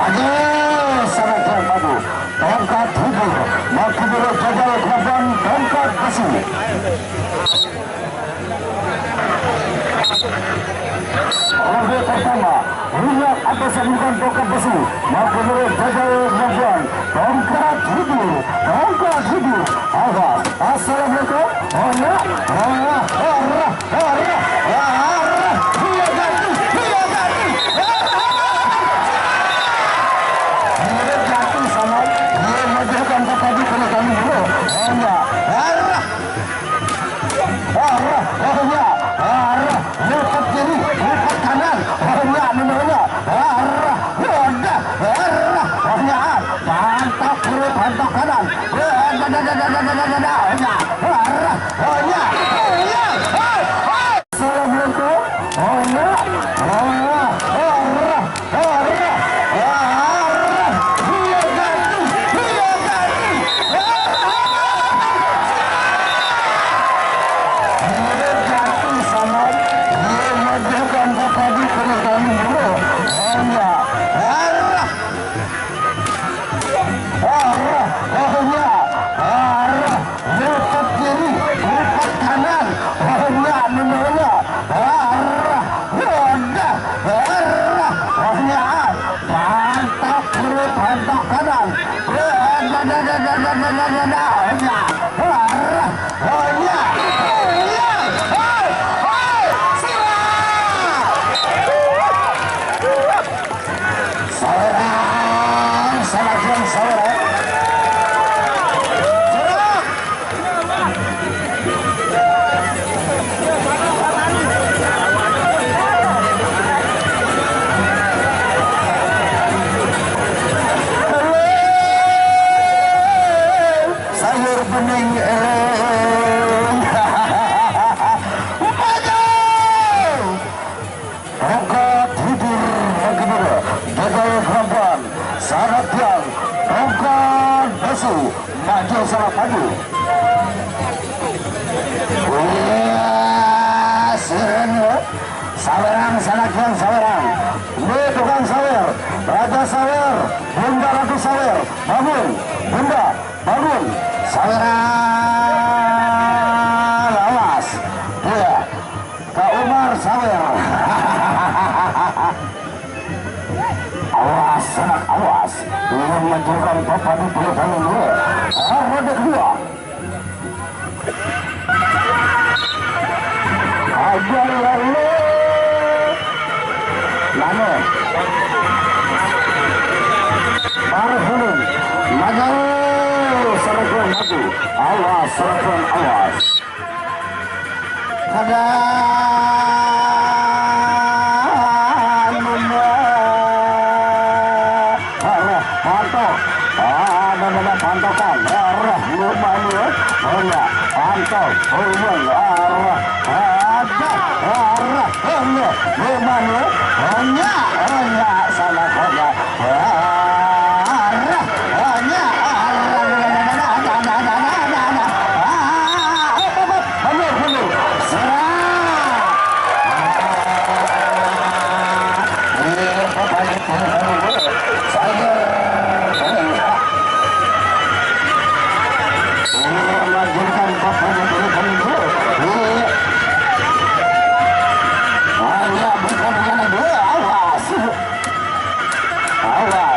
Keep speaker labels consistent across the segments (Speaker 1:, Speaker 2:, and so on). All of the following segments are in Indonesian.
Speaker 1: maju sangat Pepadu. Tongkat hidir, maju dulu jagal korban tongkat besi. Ronde pertama, lihat atas bukan tongkat besi, maju dulu jagal korban tongkat hidir, tongkat hidir. Awas, assalamualaikum. Oh ya, Allah, Allah, Allah, Allah, dia ganti, dia ganti. Tadi kalau kami dulu, enggak, arah, arah, enggak, arah, lepas kiri, lepas kanan, enggak, menolak, arah, enggak, arah, enggak, pantau kiri, pantau kanan, enggak, arah, enggak, assalamualaikum, enggak, arah, arah, arah. Maju salah padu. Sawerang salakyan sawerang. Ini tukang sawer, raja sawer, bunda ratu sawer. Bangun, bunda, bangun. Sawerang, awas. Iya, Kak Umar sawer. Awas, sanak awas. Ingin menunjukkan Pepadu pilihan dulu. Roda kedua. Ajar lalu. Lalu. Berkunjung. Maju. Seragam maju. Awas, seragam awas. Ada. Pantaukan arah lumanya hanya pantau arah ada arah lumanya hanya salah hanya arah hanya awas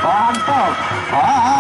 Speaker 1: Pantau,